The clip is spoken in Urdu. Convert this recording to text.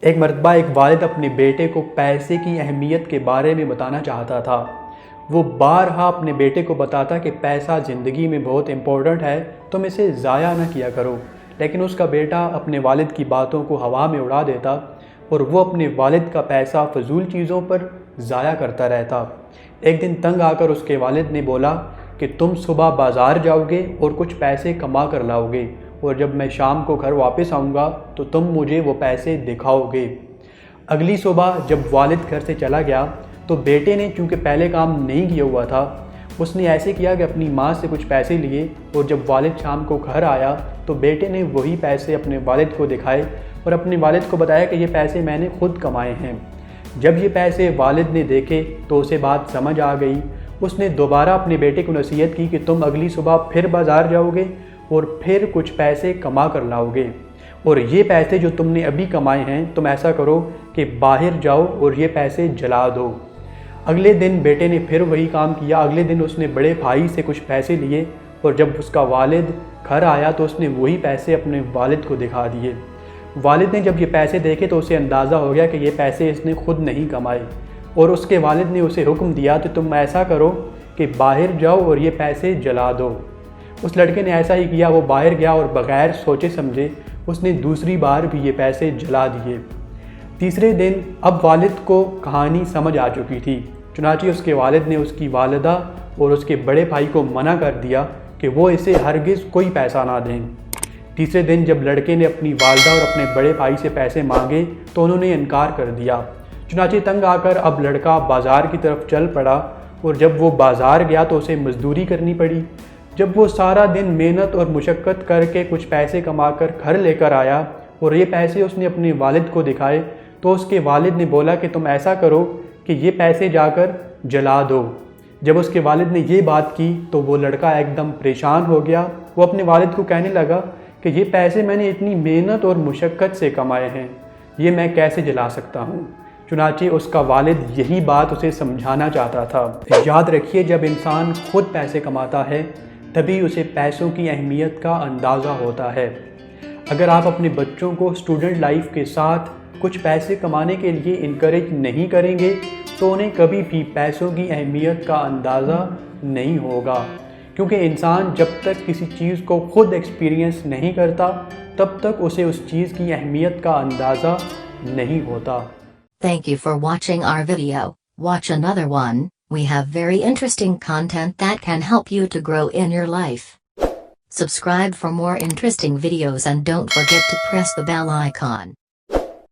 ایک مرتبہ ایک والد اپنے بیٹے کو پیسے کی اہمیت کے بارے میں بتانا چاہتا تھا۔ وہ بارہا اپنے بیٹے کو بتاتا کہ پیسہ زندگی میں بہت امپورٹنٹ ہے، تم اسے ضائع نہ کیا کرو، لیکن اس کا بیٹا اپنے والد کی باتوں کو ہوا میں اڑا دیتا اور وہ اپنے والد کا پیسہ فضول چیزوں پر ضائع کرتا رہتا۔ ایک دن تنگ آ کر اس کے والد نے بولا کہ تم صبح بازار جاؤ گے اور کچھ پیسے کما کر لاؤ گے، اور جب میں شام کو گھر واپس آؤں گا تو تم مجھے وہ پیسے دکھاؤ گے۔ اگلی صبح جب والد گھر سے چلا گیا تو بیٹے نے چونکہ پہلے کام نہیں کیا ہوا تھا، اس نے ایسے کیا کہ اپنی ماں سے کچھ پیسے لیے، اور جب والد شام کو گھر آیا تو بیٹے نے وہی پیسے اپنے والد کو دکھائے اور اپنے والد کو بتایا کہ یہ پیسے میں نے خود کمائے ہیں۔ جب یہ پیسے والد نے دیکھے تو اسے بات سمجھ آ گئی۔ اس نے دوبارہ اپنے بیٹے کو نصیحت کی کہ تم اگلی صبح پھر بازار جاؤ گے اور پھر کچھ پیسے کما کر لاؤ گے، اور یہ پیسے جو تم نے ابھی کمائے ہیں تم ایسا کرو کہ باہر جاؤ اور یہ پیسے جلا دو۔ اگلے دن بیٹے نے پھر وہی کام کیا۔ اگلے دن اس نے بڑے بھائی سے کچھ پیسے لیے، اور جب اس کا والد گھر آیا تو اس نے وہی پیسے اپنے والد کو دکھا دیے۔ والد نے جب یہ پیسے دیکھے تو اسے اندازہ ہو گیا کہ یہ پیسے اس نے خود نہیں کمائے، اور اس کے والد نے اسے حکم دیا کہ تم ایسا کرو کہ باہر جاؤ اور یہ پیسے جلا دو۔ اس لڑکے نے ایسا ہی کیا، وہ باہر گیا اور بغیر سوچے سمجھے اس نے دوسری بار بھی یہ پیسے جلا دیے۔ تیسرے دن اب والد کو کہانی سمجھ آ چکی تھی، چنانچہ اس کے والد نے اس کی والدہ اور اس کے بڑے بھائی کو منع کر دیا کہ وہ اسے ہرگز کوئی پیسہ نہ دیں۔ تیسرے دن جب لڑکے نے اپنی والدہ اور اپنے بڑے بھائی سے پیسے مانگے تو انہوں نے انکار کر دیا۔ چنانچہ تنگ آ کر اب لڑکا بازار کی طرف چل پڑا، اور جب وہ بازار گیا تو اسے مزدوری کرنی پڑی۔ جب وہ سارا دن محنت اور مشقت کر کے کچھ پیسے کما کر گھر لے کر آیا اور یہ پیسے اس نے اپنے والد کو دکھائے تو اس کے والد نے بولا کہ تم ایسا کرو کہ یہ پیسے جا کر جلا دو۔ جب اس کے والد نے یہ بات کی تو وہ لڑکا ایک دم پریشان ہو گیا۔ وہ اپنے والد کو کہنے لگا کہ یہ پیسے میں نے اتنی محنت اور مشقت سے کمائے ہیں، یہ میں کیسے جلا سکتا ہوں؟ چنانچہ اس کا والد یہی بات اسے سمجھانا چاہتا تھا۔ یاد رکھیے، جب انسان خود پیسے کماتا ہے تبھی اسے پیسوں کی اہمیت کا اندازہ ہوتا ہے۔ اگر آپ اپنے بچوں کو اسٹوڈنٹ لائف کے ساتھ کچھ پیسے کمانے کے لیے انکریج نہیں کریں گے تو انہیں کبھی بھی پیسوں کی اہمیت کا اندازہ نہیں ہوگا، کیونکہ انسان جب تک کسی چیز کو خود ایکسپیرینس نہیں کرتا تب تک اسے اس چیز کی اہمیت کا اندازہ نہیں ہوتا۔ Thank you for watching our video. Watch another one. We have very interesting content that can help you to grow in your life. Subscribe for more interesting videos and don't forget to press the bell icon.